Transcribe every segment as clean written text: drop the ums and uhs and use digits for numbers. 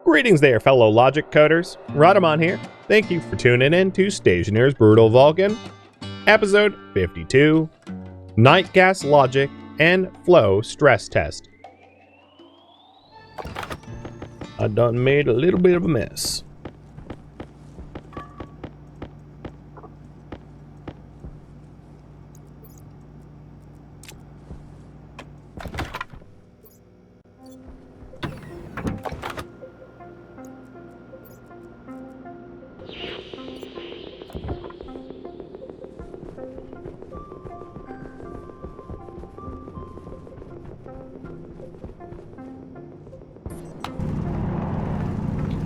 Greetings there, fellow logic coders. Rodamon here. Thank you for tuning in to Stationeers Brutal Vulcan, episode 52, Night Gas Logic and Flow Stress Test. I done made a little bit of a mess.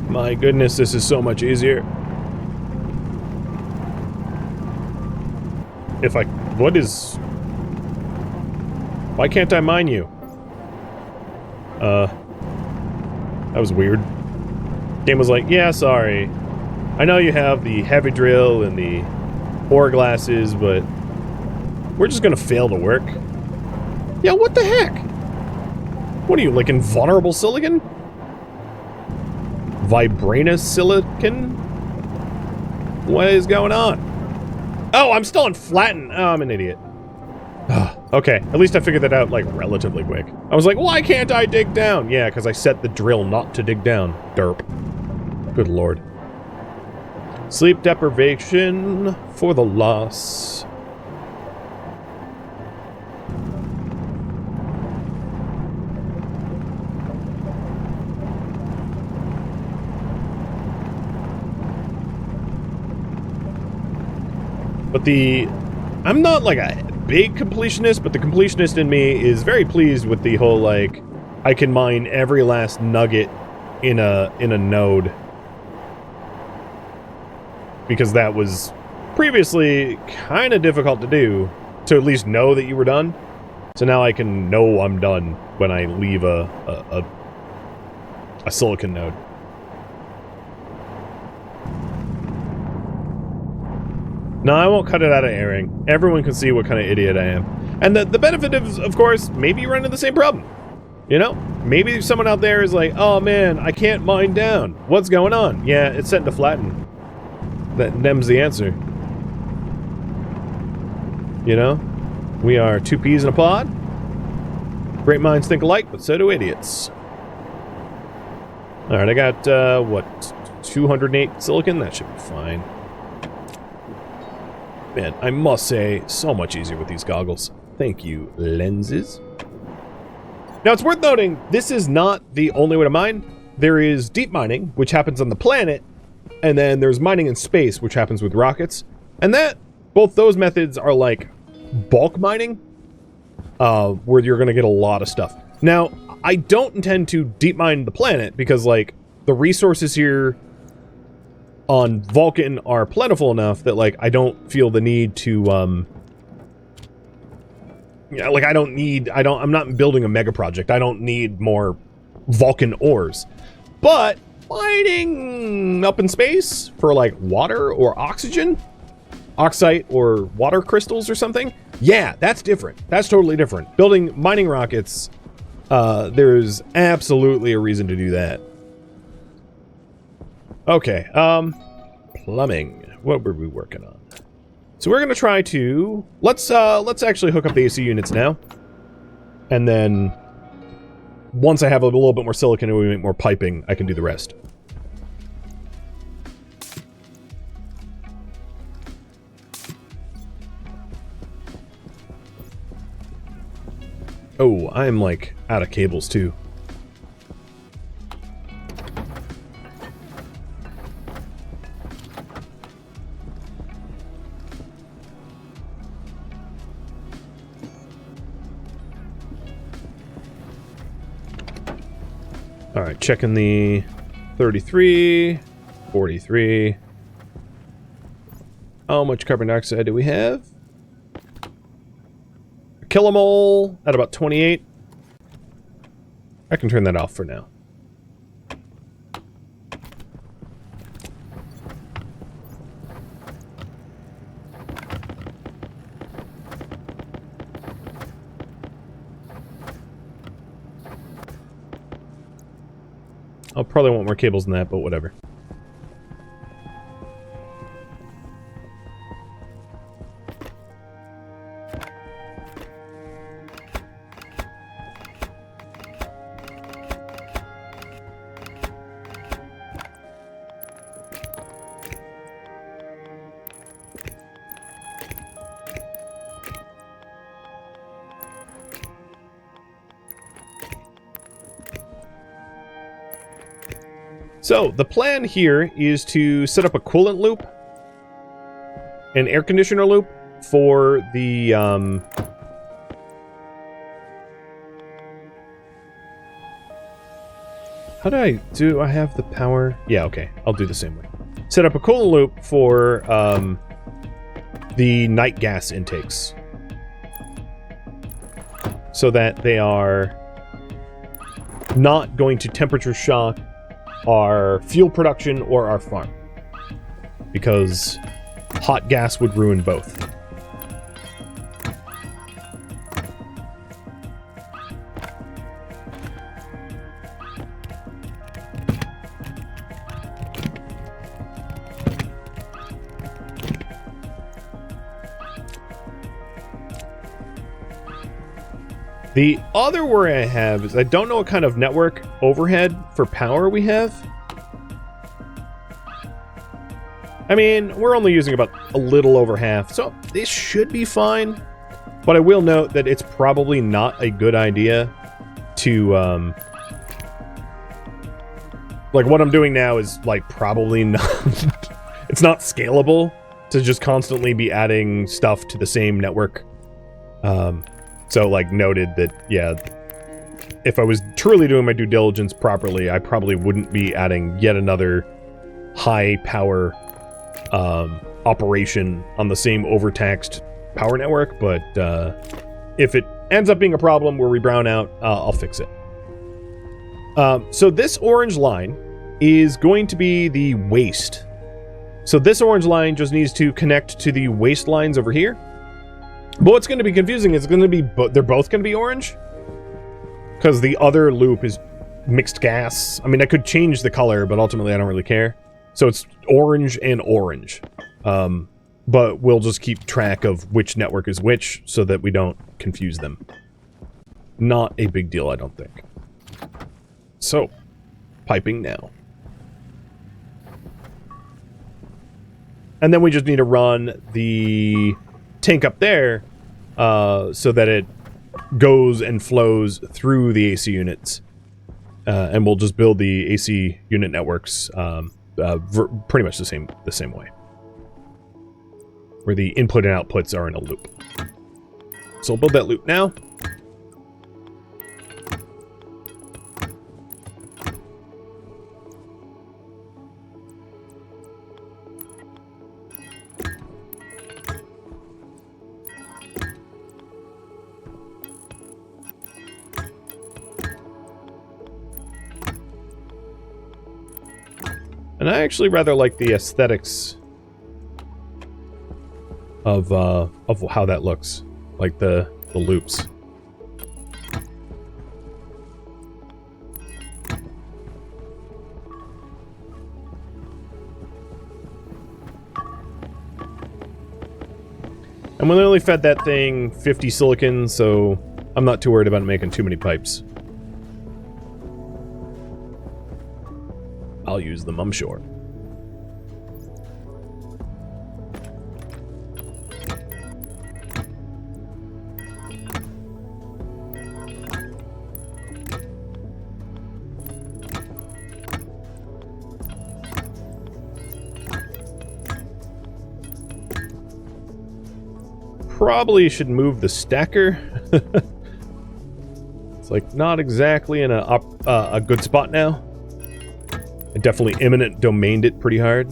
My goodness, this is so much easier. Why can't I mine you? That was weird. Game was like, yeah, sorry. I know you have the heavy drill and the ore glasses, but we're just gonna fail to work. Yeah, what the heck? What are you, like invulnerable silicon? Vibranous silicon? What is going on? Oh, I'm still on flatten. Oh, I'm an idiot. Okay, at least I figured that out, like, relatively quick. I was like, why can't I dig down? Yeah, because I set the drill not to dig down. Derp. Good lord. Sleep deprivation for the loss. But I'm not like a big completionist, but the completionist in me is very pleased with the whole, like, I can mine every last nugget in a node. Because that was previously kind of difficult to do, to at least know that you were done. So now I can know I'm done when I leave a silicon node. No, I won't cut it out of airing. Everyone can see what kind of idiot I am. And the benefit is, of course, maybe you run into the same problem. You know? Maybe someone out there is like, oh man, I can't mine down. What's going on? Yeah, it's set to flatten. Them's the answer. You know? We are two peas in a pod. Great minds think alike, but so do idiots. Alright, I got, what, 208 silicon? That should be fine. Man, I must say, so much easier with these goggles. Thank you, lenses. Now, it's worth noting, this is not the only way to mine. There is deep mining, which happens on the planet, and then there's mining in space, which happens with rockets. And both those methods are like bulk mining, where you're going to get a lot of stuff. Now, I don't intend to deep mine the planet, because, like, the resources here on Vulcan are plentiful enough that, like, I don't feel the need to, yeah, like, I'm not building a mega project. I don't need more Vulcan ores. But mining up in space for, like, water or oxygen, oxide or water crystals or something, yeah, that's different. That's totally different. Building mining rockets, there's absolutely a reason to do that. Okay, plumbing. What were we working on? So we're gonna try to let's actually hook up the AC units now, and then once I have a little bit more silicon and we make more piping, I can do the rest. Oh, I'm like out of cables too. All right, checking the 33, 43. How much carbon dioxide do we have? A kilomole at about 28. I can turn that off for now. I'll probably want more cables than that, but whatever. So, the plan here is to set up a coolant loop, an air conditioner loop, for the, how do I have the power? Yeah, okay, I'll do the same way. Set up a coolant loop for, the night gas intakes. So that they are not going to temperature shock our fuel production or our farm, because hot gas would ruin both. The other worry I have is I don't know what kind of network overhead for power we have. I mean, we're only using about a little over half, so this should be fine. But I will note that it's probably not a good idea to, like, what I'm doing now is, like, probably not... it's not scalable to just constantly be adding stuff to the same network. So, like, noted that, yeah, if I was truly doing my due diligence properly, I probably wouldn't be adding yet another high-power operation on the same overtaxed power network, but if it ends up being a problem where we brown out, I'll fix it. So this orange line is going to be the waste. So this orange line just needs to connect to the waste lines over here. But what's going to be confusing is going to be they're both going to be orange, because the other loop is mixed gas. I mean, I could change the color, but ultimately I don't really care. So it's orange and orange. But we'll just keep track of which network is which so that we don't confuse them. Not a big deal, I don't think. So, piping now. And then we just need to run the tank up there so that it goes and flows through the AC units. And we'll just build the AC unit networks pretty much the same way, where the input and outputs are in a loop. So I'll build that loop now. And I actually rather like the aesthetics of how that looks, like the loops. And we only fed that thing 50 silicon, so I'm not too worried about making too many pipes. I'll use them, I'm sure. Probably should move the stacker. It's like not exactly in a good spot now. I definitely eminent domained it pretty hard.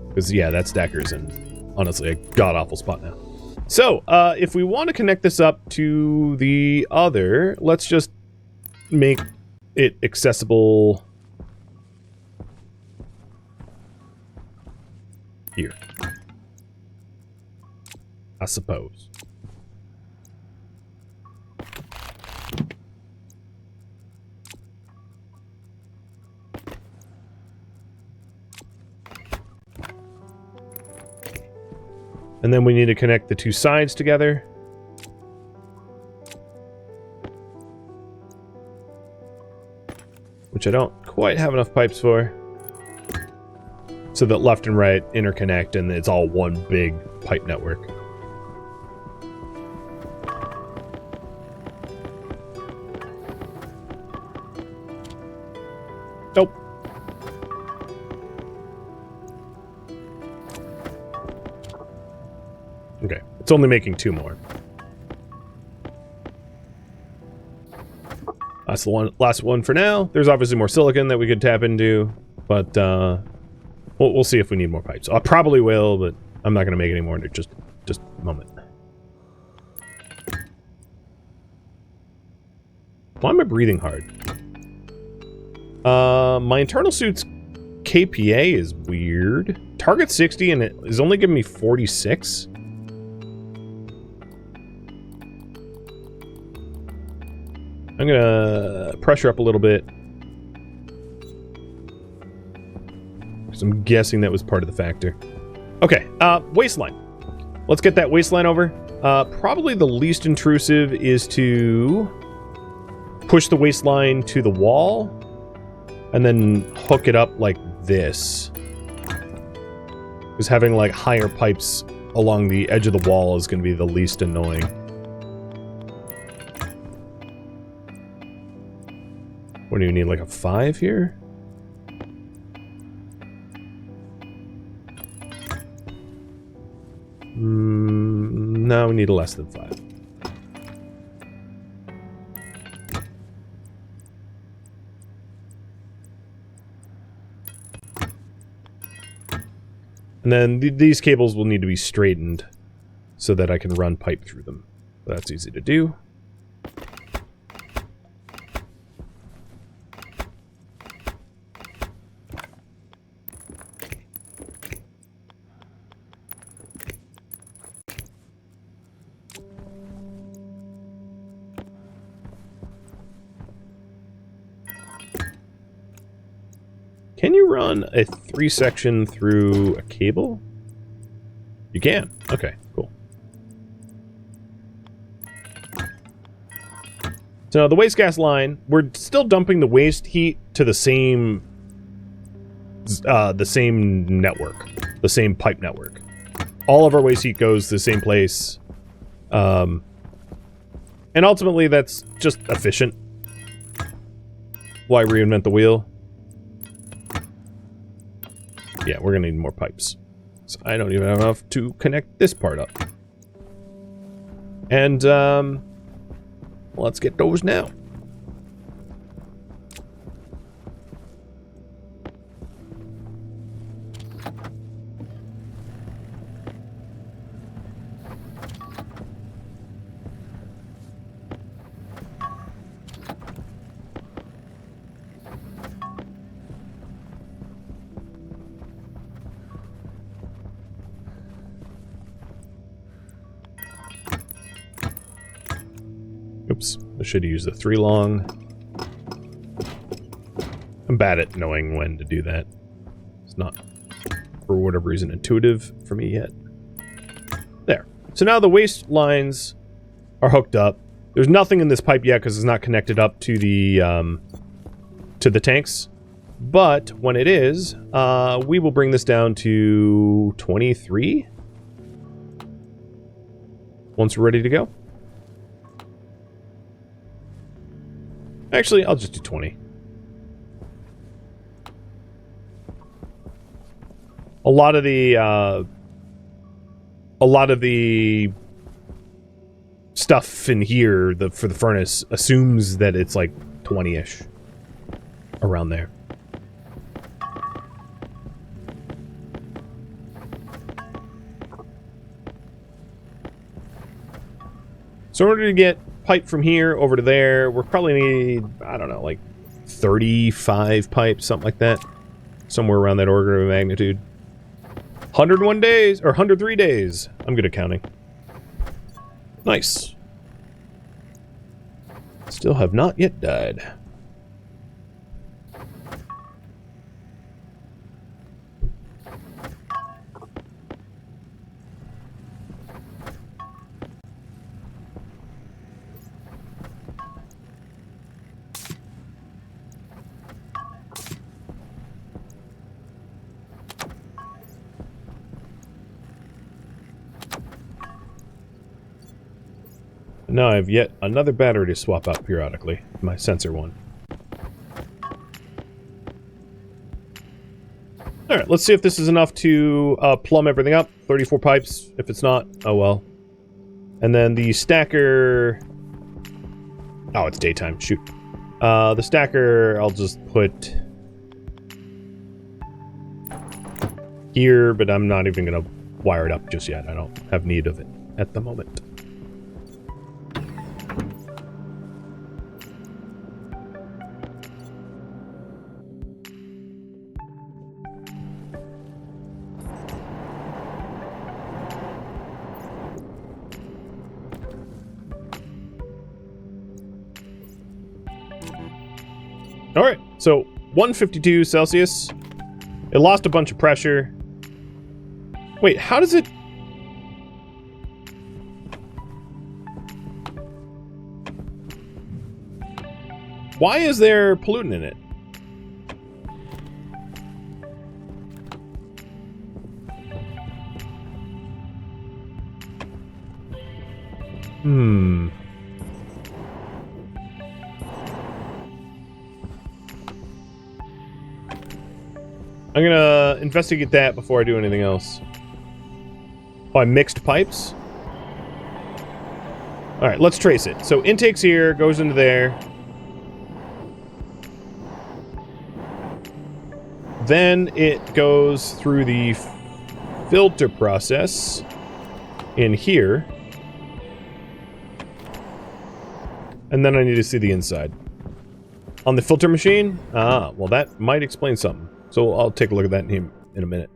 Because, yeah, that stacker's in, honestly, a god-awful spot now. So, if we want to connect this up to the other, let's just make it accessible here, I suppose. And then we need to connect the two sides together. Which I don't quite have enough pipes for. So that left and right interconnect and it's all one big pipe network. Nope. Okay, it's only making 2 more. That's the last one for now. There's obviously more silicon that we could tap into, but we'll see if we need more pipes. I probably will, but I'm not going to make any more in just a moment. Why am I breathing hard? My internal suit's KPA is weird. Target 60 and it is only giving me 46. I'm gonna pressure up a little bit. Because I'm guessing that was part of the factor. Okay, waistline. Let's get that waistline over. Probably the least intrusive is to push the waistline to the wall and then hook it up like this. Because having like higher pipes along the edge of the wall is going to be the least annoying. What do you need, like a 5 here? No, we need a less than 5. And then these cables will need to be straightened so that I can run pipe through them. That's easy to do. Can you run a 3-section through a cable? You can. Okay, cool. So the waste gas line, we're still dumping the waste heat to the same network, the same pipe network. All of our waste heat goes to the same place. And ultimately that's just efficient. Why reinvent the wheel? Yeah, we're gonna need more pipes. So I don't even have enough to connect this part up. And, let's get those now. Oops, I should have used the 3 long. I'm bad at knowing when to do that. It's not, for whatever reason, intuitive for me yet. There. So now the waste lines are hooked up. There's nothing in this pipe yet because it's not connected up to the tanks. But when it is, we will bring this down to 23. Once we're ready to go. Actually, I'll just do 20. A lot of the stuff in here for the furnace assumes that it's like 20-ish. Around there. So in order to get pipe from here over to there, we're probably need, I don't know, like 35 pipes, something like that. Somewhere around that order of magnitude. 101 days, or 103 days. I'm good at counting. Nice. Still have not yet died. Now I have yet another battery to swap out periodically. My sensor one. Alright, let's see if this is enough to plumb everything up. 34 pipes. If it's not, oh well. And then the stacker... Oh, it's daytime. Shoot. The stacker, I'll just put... here, but I'm not even going to wire it up just yet. I don't have need of it at the moment. Alright, so 152 Celsius. It lost a bunch of pressure. Wait, how does it... Why is there pollutant in it? I'm gonna investigate that before I do anything else. Oh, I mixed pipes? Alright, let's trace it. So intake's here, goes into there. Then it goes through the filter process in here. And then I need to see the inside. On the filter machine? Ah, well that might explain something. So I'll take a look at that in a minute.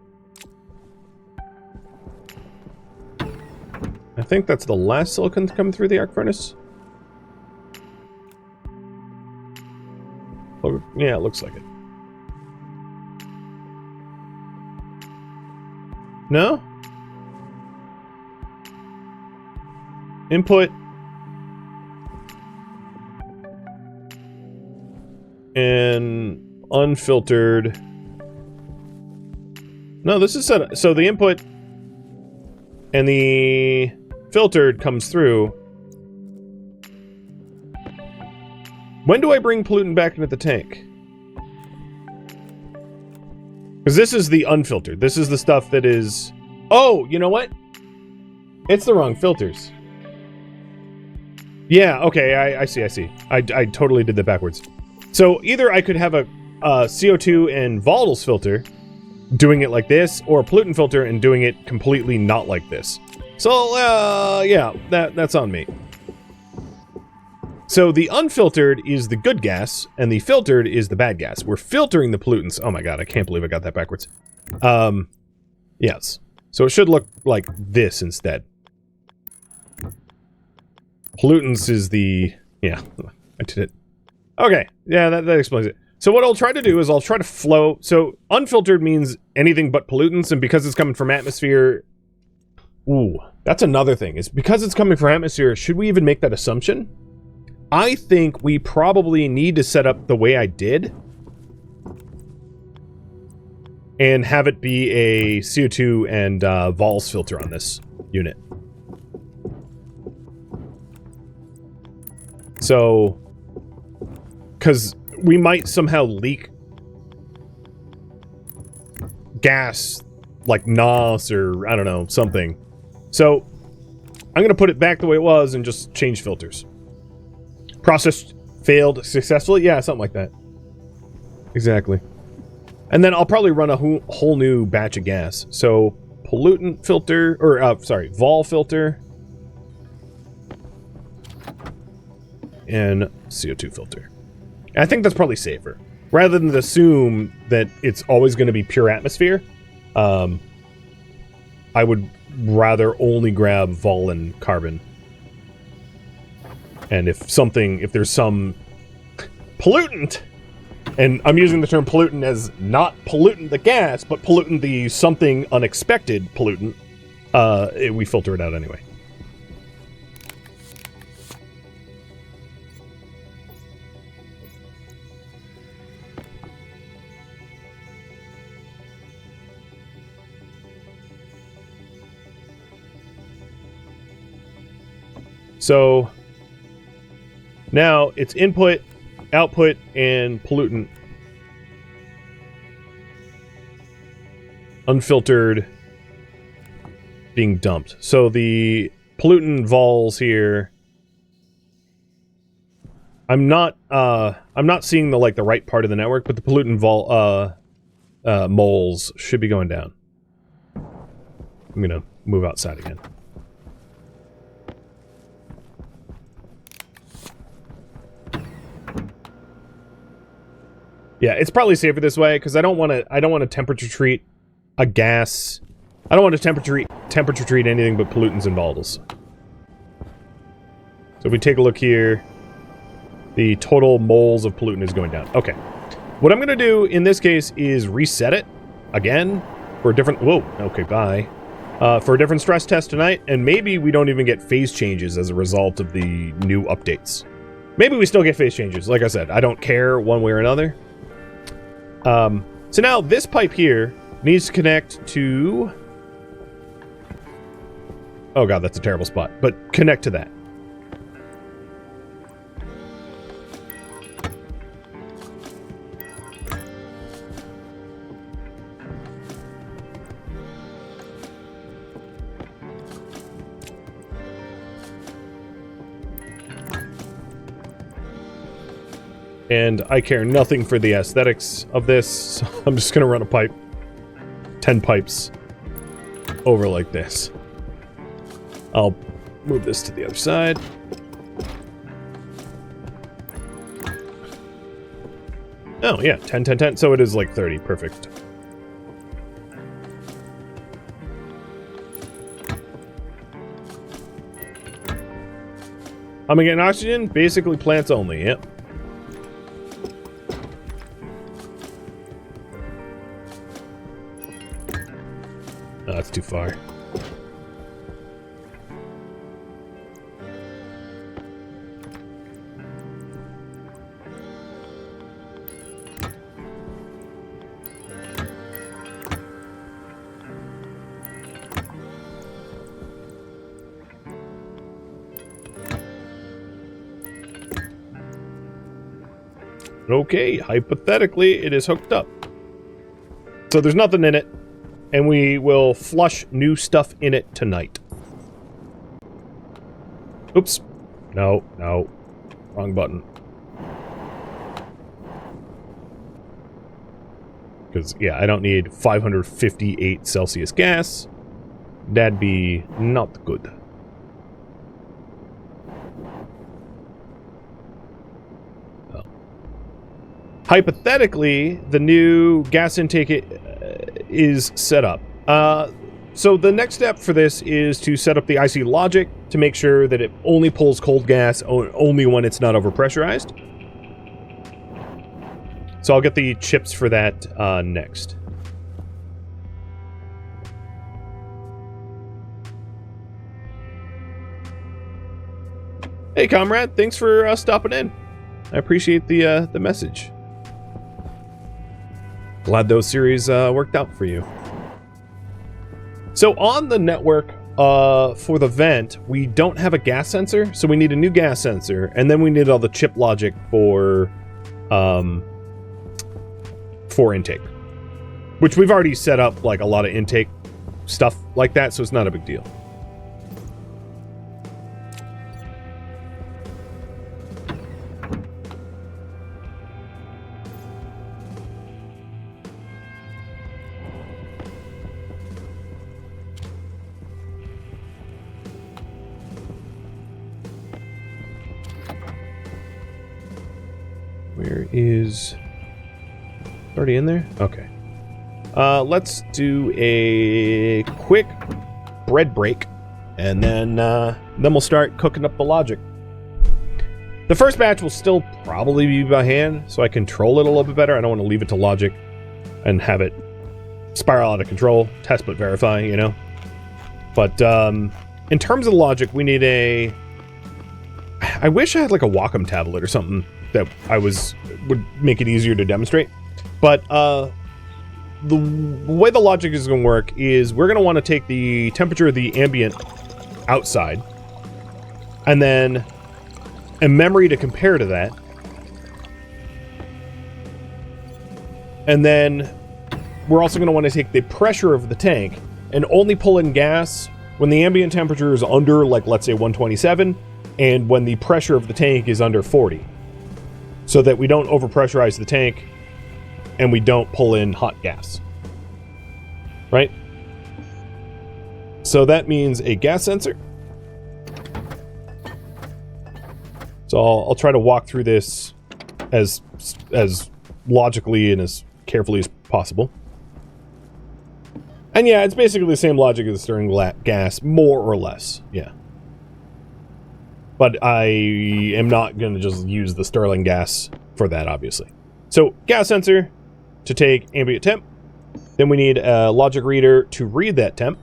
I think that's the last silicon to come through the arc furnace. Oh, yeah, it looks like it. No? Input. And unfiltered. No, this is set up. So the input and the filtered comes through. When do I bring pollutant back into the tank? Because this is the unfiltered. This is the stuff that is... Oh, you know what? It's the wrong filters. Yeah, okay, I see. I totally did that backwards. So either I could have a CO2 and volatiles filter doing it like this, or a pollutant filter and doing it completely not like this. So, yeah, that's on me. So the unfiltered is the good gas, and the filtered is the bad gas. We're filtering the pollutants. Oh my god, I can't believe I got that backwards. Yes. So it should look like this instead. Pollutants is the... Yeah, I did it. Okay, yeah, that explains it. So what I'll try to do is I'll try to flow... So unfiltered means anything but pollutants, and because it's coming from atmosphere... Ooh, that's another thing. Is because it's coming from atmosphere, should we even make that assumption? I think we probably need to set up the way I did and have it be a CO2 and vols filter on this unit. So, because we might somehow leak gas like NOS or I don't know, something. So, I'm going to put it back the way it was and just change filters. Process failed successfully? Yeah, something like that. Exactly. And then I'll probably run a whole new batch of gas. So, pollutant filter, or, sorry, vol filter. And CO2 filter. I think that's probably safer. Rather than assume that it's always going to be pure atmosphere, I would rather only grab vol and carbon. And if there's some pollutant, and I'm using the term pollutant as not pollutant the gas, but pollutant the something unexpected pollutant, we filter it out anyway. So, Now it's input, output, and pollutant. Unfiltered being dumped. So the pollutant vols here. I'm not seeing the the right part of the network, but the pollutant moles should be going down. I'm gonna move outside again. Yeah, it's probably safer this way because I don't want to temperature treat a gas. I don't want to temperature treat anything but pollutants and volatiles. So if we take a look here, the total moles of pollutant is going down. Okay. What I'm going to do in this case is reset it again for a different... Whoa. Okay, bye. For a different stress test tonight, and maybe we don't even get phase changes as a result of the new updates. Maybe we still get phase changes. Like I said, I don't care one way or another. So now this pipe here needs to connect to... Oh god, that's a terrible spot. But connect to that. And I care nothing for the aesthetics of this, so I'm just gonna run a pipe, 10 pipes, over like this. I'll move this to the other side. Oh yeah, 10, 10, 10, so it is like 30, perfect. I'm getting oxygen, basically plants only, yep. Oh, that's too far. Okay, hypothetically, it is hooked up. So there's nothing in it. And we will flush new stuff in it tonight. Oops. No, no. Wrong button. Because, yeah, I don't need 558 Celsius gas. That'd be not good. Oh. Hypothetically, the new gas intake is set up. So the next step for this is to set up the IC logic to make sure that it only pulls cold gas only when it's not overpressurized. So I'll get the chips for that next. Hey comrade, thanks for stopping in. I appreciate the message. Glad those series worked out for you. So on the network for the vent, we don't have a gas sensor, so we need a new gas sensor, and then we need all the chip logic for intake, which we've already set up like a lot of intake stuff like that, so it's not a big deal. Where is... already in there? Okay. Let's do a quick bread break, and then we'll start cooking up the logic. The first batch will still probably be by hand, so I control it a little bit better. I don't want to leave it to logic and have it spiral out of control. Test but verify, you know? But in terms of logic, we need a... I wish I had like a Wacom tablet or something that would make it easier to demonstrate. But the way the logic is going to work is we're going to want to take the temperature of the ambient outside and then a memory to compare to that. And then we're also going to want to take the pressure of the tank and only pull in gas when the ambient temperature is under, like, let's say 127, and when the pressure of the tank is under 40. So that we don't overpressurize the tank and we don't pull in hot gas. Right? So that means a gas sensor. So I'll try to walk through this as logically and as carefully as possible. And yeah, it's basically the same logic as stirring gas, more or less. Yeah. But I am not going to just use the Stirling gas for that, obviously. So, gas sensor to take ambient temp. Then we need a logic reader to read that temp.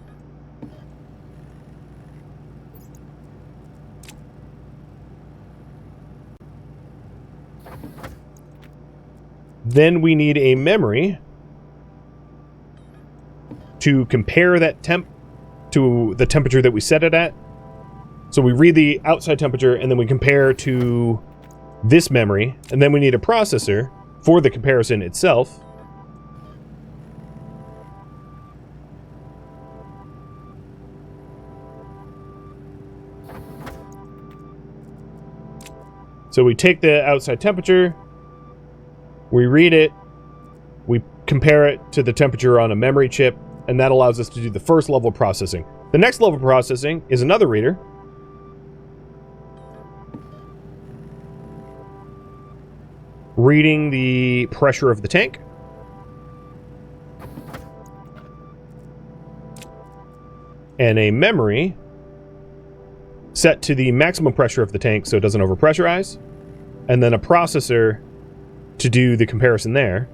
Then we need a memory to compare that temp to the temperature that we set it at. So we read the outside temperature and then we compare to this memory, and then we need a processor for the comparison itself. So we take the outside temperature, we read it, we compare it to the temperature on a memory chip, and that allows us to do the first level of processing. The next level of processing is another reader. Reading the pressure of the tank. And a memory set to the maximum pressure of the tank so it doesn't overpressurize. And then a processor to do the comparison there.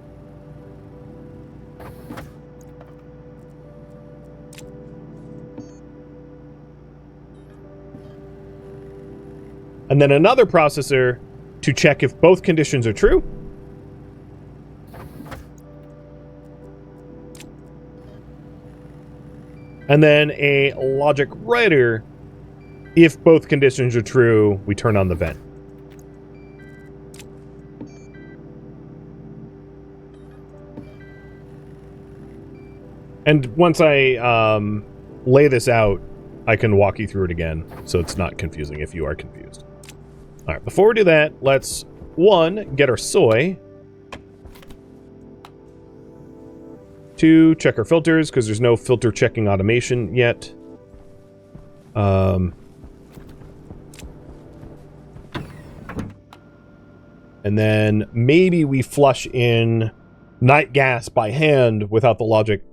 And then another processor to check if both conditions are true. And then a logic writer. If both conditions are true, we turn on the vent. And once I lay this out, I can walk you through it again, so it's not confusing if you are confused. All right, before we do that, let's, one, get our soy. Two, check our filters, because there's no filter checking automation yet. And then maybe we flush in night gas by hand without the logic,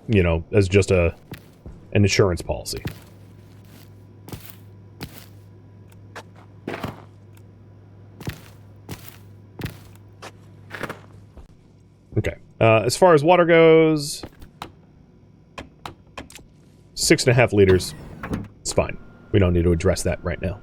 you know, as just an insurance policy. Okay. As far as water goes, 6.5 liters. It's fine. We don't need to address that right now.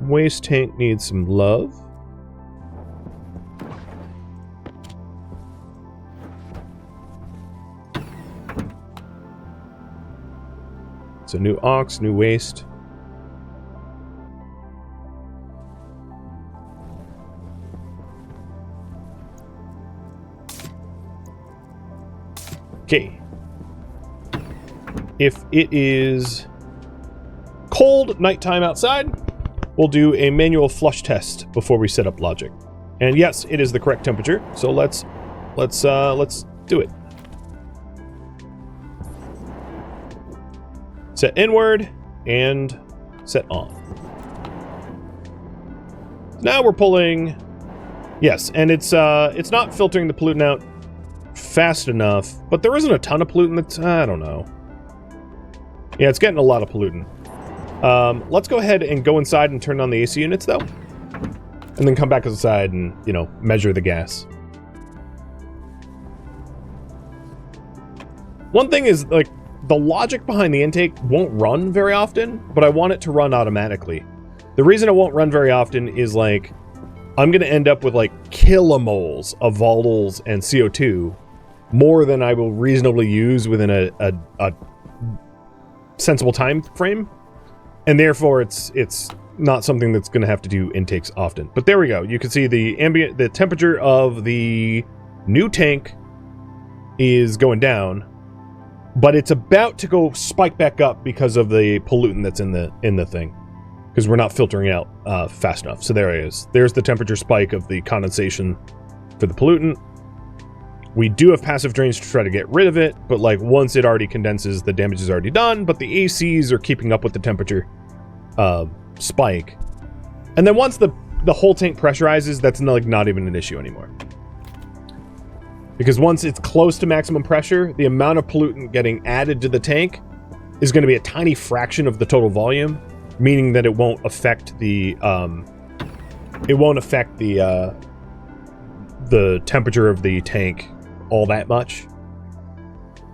Waste tank needs some love. So new aux, new waste. Okay. If it is cold nighttime outside, we'll do a manual flush test before we set up logic. And yes, it is the correct temperature. So let's do it. Set inward and set on. Now we're pulling. Yes, and it's not filtering the pollutant out fast enough, but there isn't a ton of pollutant that's, I don't know. Yeah, it's getting a lot of pollutant. Let's go ahead and go inside and turn on the AC units though. And then come back outside and, you know, measure the gas. One thing is, like, the logic behind the intake won't run very often, but I want it to run automatically. The reason it won't run very often is like I'm going to end up with like kilomoles of volatiles and CO2, more than I will reasonably use within a sensible time frame, and therefore it's not something that's going to have to do intakes often. But there we go. You can see the temperature of the new tank is going down, but it's about to go spike back up because of the pollutant that's in the thing, because we're not filtering out fast enough. So there it is. There's the temperature spike of the condensation for the pollutant. We do have passive drains to try to get rid of it, but like once it already condenses, the damage is already done, but the ACs are keeping up with the temperature spike. And then once the whole tank pressurizes, that's not even an issue anymore. Because once it's close to maximum pressure, the amount of pollutant getting added to the tank is going to be a tiny fraction of the total volume, meaning that it won't affect the temperature of the tank all that much.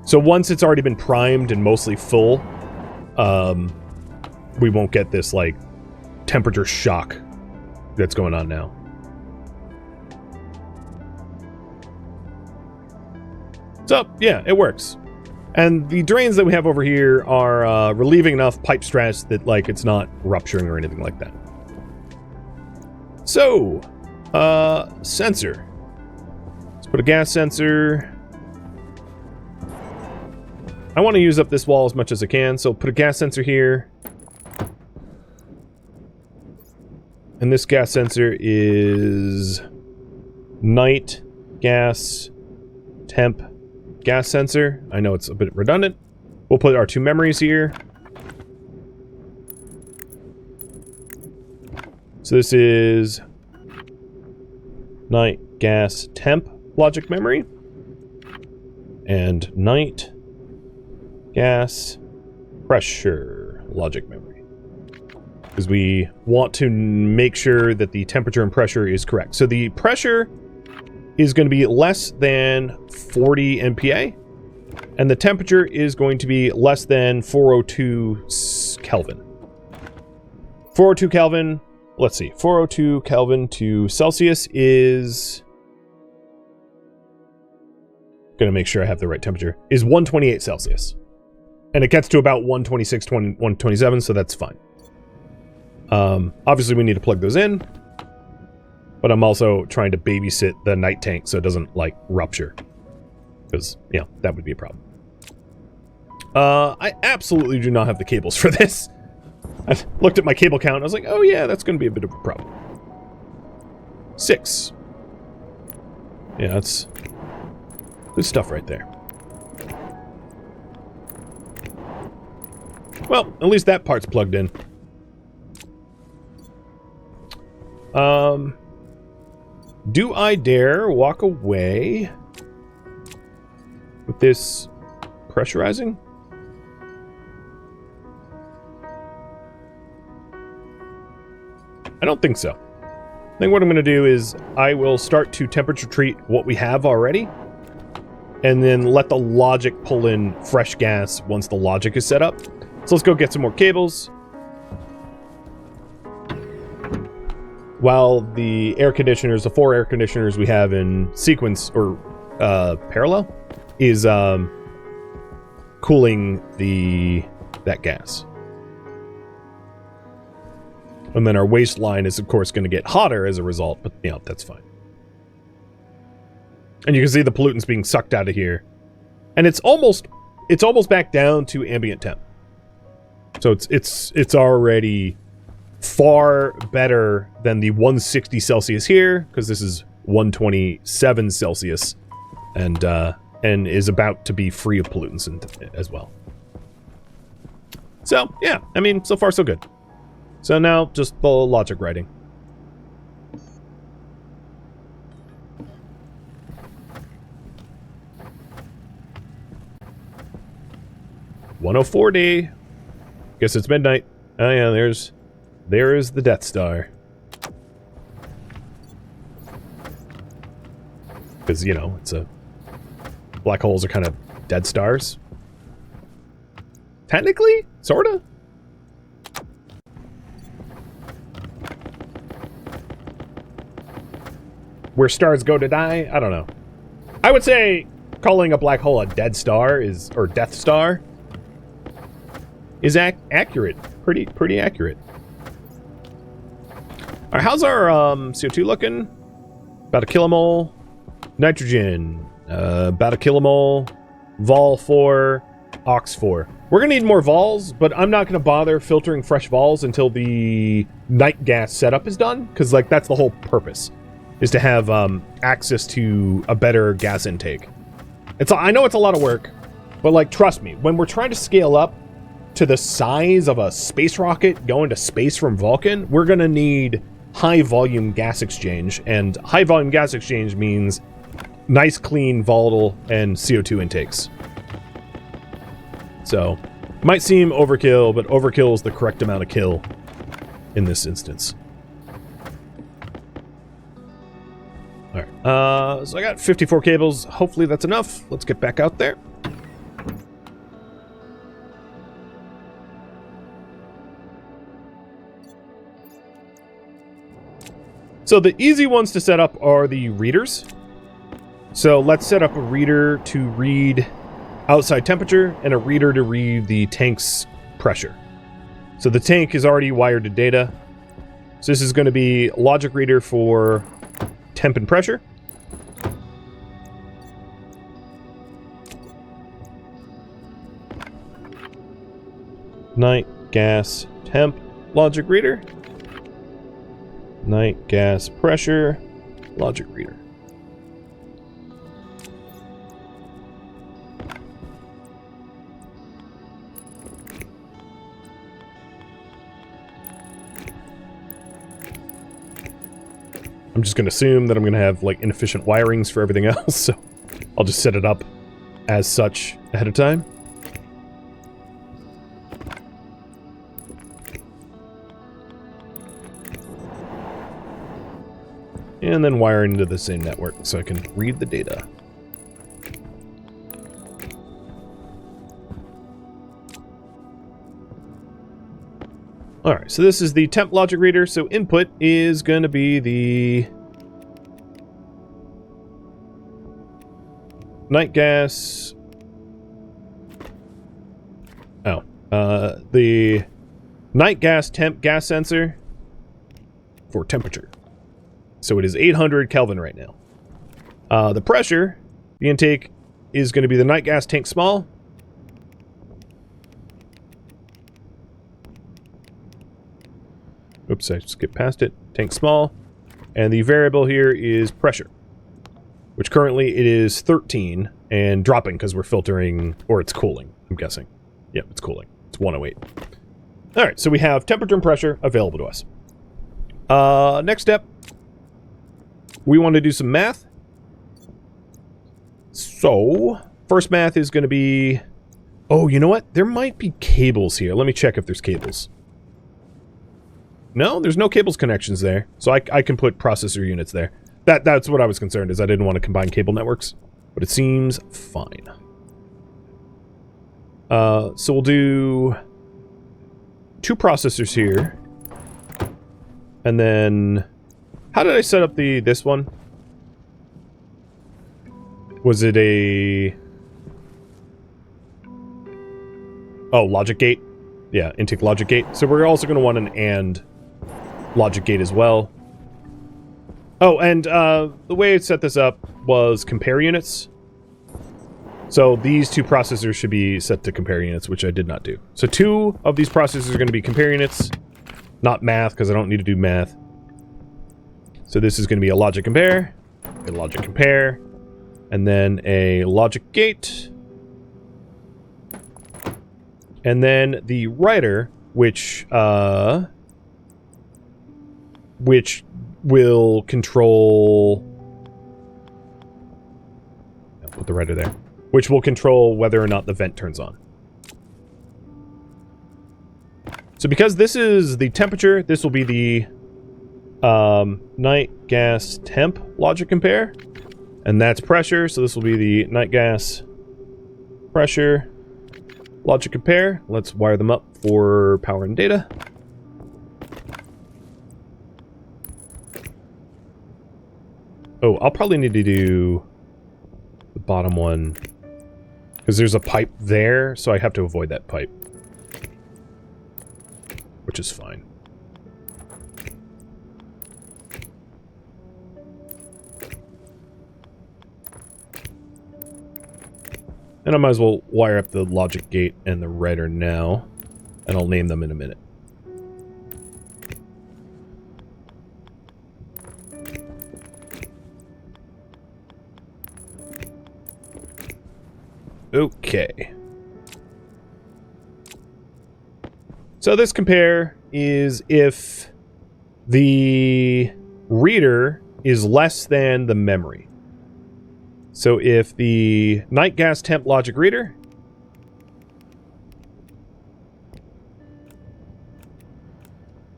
So once it's already been primed and mostly full, we won't get this like temperature shock that's going on now. So yeah, it works. And the drains that we have over here are relieving enough pipe stress that like it's not rupturing or anything like that. So, sensor. Let's put a gas sensor. I want to use up this wall as much as I can, so put a gas sensor here. And this gas sensor is night gas temp gas sensor. I know it's a bit redundant. We'll put our two memories here. So this is night gas temp logic memory and night gas pressure logic memory, because we want to make sure that the temperature and pressure is correct. So the pressure is going to be less than 40 MPa, and the temperature is going to be less than 402 Kelvin. 402 Kelvin, let's see, 402 Kelvin to Celsius is, going to make sure I have the right temperature, is 128 Celsius. And it gets to about 126, 127, so that's fine. Obviously we need to plug those in, but I'm also trying to babysit the night tank so it doesn't, like, rupture. Because, yeah, that would be a problem. I absolutely do not have the cables for this. I looked at my cable count and I was like, oh yeah, that's going to be a bit of a problem. 6. Yeah, that's good stuff right there. Well, at least that part's plugged in. Do I dare walk away with this pressurizing? I don't think so. I think what I'm going to do is I will start to temperature treat what we have already, and then let the logic pull in fresh gas once the logic is set up. So let's go get some more cables. While the air conditioners, the 4 air conditioners we have in sequence or parallel, is cooling that gas. And then our waste line is, of course, going to get hotter as a result, but, you know, that's fine. And you can see the pollutants being sucked out of here. And it's almost back down to ambient temp. So it's already far better than the 160 Celsius here, because this is 127 Celsius, and is about to be free of pollutants as well. So, yeah, I mean, so far so good. So now, just the logic writing. $104. Guess it's midnight. Oh yeah, there is the Death Star. Because, you know, black holes are kind of dead stars. Technically? Sorta? where stars go to die. I don't know. I would say calling a black hole a dead star is, or Death Star, is accurate. Pretty accurate. All right, how's our CO2 looking? About a kilomole. Nitrogen, about a kilomole. Vol 4, Ox 4. We're gonna need more vols, but I'm not gonna bother filtering fresh vols until the night gas setup is done, because like that's the whole purpose, is to have access to a better gas intake. I know it's a lot of work, but like trust me, when we're trying to scale up to the size of a space rocket going to space from Vulcan, we're gonna need high volume gas exchange, and high volume gas exchange means nice, clean, volatile, and CO2 intakes. So, might seem overkill, but overkill is the correct amount of kill in this instance. Alright, so I got 54 cables. Hopefully that's enough. Let's get back out there. So the easy ones to set up are the readers. So let's set up a reader to read outside temperature and a reader to read the tank's pressure. So the tank is already wired to data. So this is going to be a logic reader for temp and pressure. Night gas temp logic reader. Night gas pressure logic reader. I'm just going to assume that I'm going to have like inefficient wirings for everything else, so I'll just set it up as such ahead of time. And then wire into the same network so I can read the data. Alright, so this is the temp logic reader, so input is going to be the night gas. The night gas temp gas sensor for temperature. So it is 800 Kelvin right now. The pressure, the intake, is going to be the night gas tank small. Oops, I skipped past it. Tank small. And the variable here is pressure, which currently it is 13 and dropping because we're filtering, or it's cooling, I'm guessing. Yep, it's cooling. It's 108. All right, so we have temperature and pressure available to us. Next step, we want to do some math. So, first math is going to be... Oh, you know what? There might be cables here. Let me check if there's cables. No, there's no cables connections there. So I can put processor units there. That's what I was concerned, is I didn't want to combine cable networks. But it seems fine. So we'll do 2 processors here. And then... How did I set up this one? Was it a... Oh, logic gate? Yeah, intake logic gate. So we're also going to want an AND logic gate as well. Oh, and the way I set this up was compare units. So these 2 processors should be set to compare units, which I did not do. So 2 of these processors are going to be compare units, not math, because I don't need to do math. So this is going to be a logic compare, and then a logic gate, and then the writer, which will control... I'll put the writer there. Which will control whether or not the vent turns on. So because this is the temperature, this will be the night gas temp logic compare. And that's pressure, so this will be the night gas pressure logic compare. Let's wire them up for power and data. Oh, I'll probably need to do the bottom one, because there's a pipe there, so I have to avoid that pipe. Which is fine. And I might as well wire up the logic gate and the writer now, and I'll name them in a minute. Okay. So this compare is if the reader is less than the memory. So if the night gas temp logic reader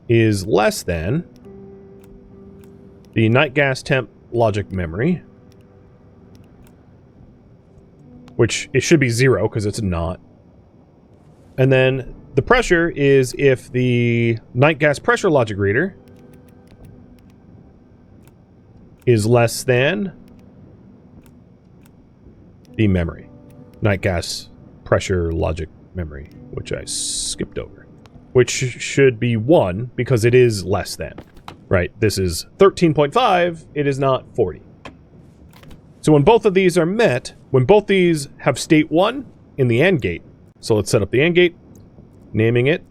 is less than the night gas temp logic memory, which it should be 0 because it's not. And then the pressure is if the night gas pressure logic reader is less than the memory. Night gas pressure logic memory, which I skipped over. Which should be 1 because it is less than. Right, this is 13.5, it is not 40. So when both of these are met, when both these have state 1 in the AND gate, so let's set up the AND gate, naming it.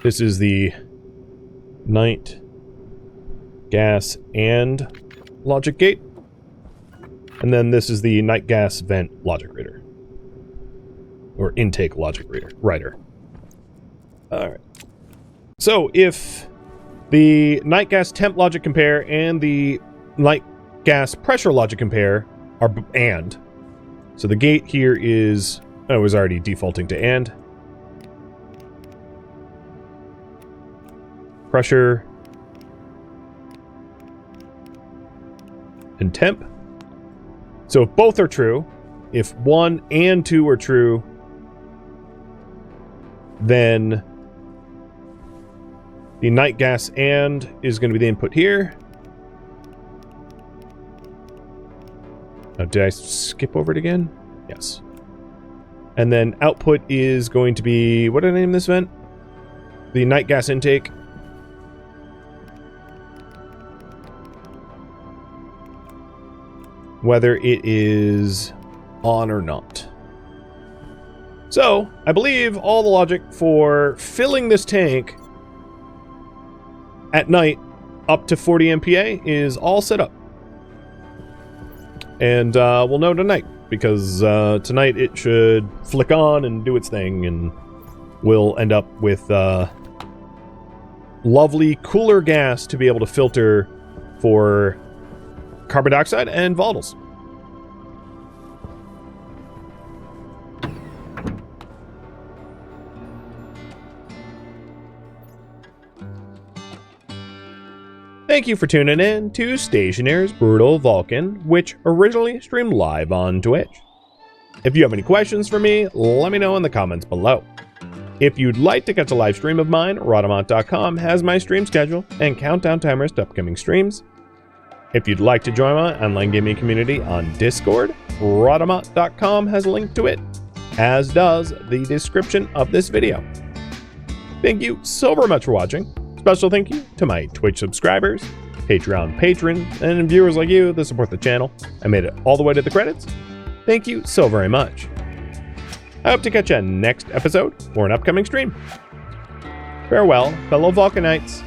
This is the night gas and logic gate. And then this is the night gas vent logic reader. Or intake logic reader, writer. Alright. So if the night gas temp logic compare and the night gas pressure logic compare are AND. So the gate here is, oh, it was already defaulting to AND. Pressure and temp. So if both are true, if 1 and 2 are true, then the night gas and is going to be the input here. Oh, did I skip over it again? Yes. And then output is going to be, what did I name this vent? The night gas intake. Whether it is on or not. So, I believe all the logic for filling this tank at night up to 40 MPa is all set up. And we'll know tonight, because tonight it should flick on and do its thing, and we'll end up with lovely cooler gas to be able to filter for carbon dioxide and volatiles. Thank you for tuning in to Stationeers Brutal Vulcan, which originally streamed live on Twitch. If you have any questions for me, let me know in the comments below. If you'd like to catch a live stream of mine, Rhodamont.com has my stream schedule and countdown timers to upcoming streams. If you'd like to join my online gaming community on Discord, Rhodamont.com has a link to it, as does the description of this video. Thank you so very much for watching. Special thank you to my Twitch subscribers, Patreon patrons, and viewers like you that support the channel. I made it all the way to the credits. Thank you so very much. I hope to catch you next episode or an upcoming stream. Farewell, fellow Vulcanites.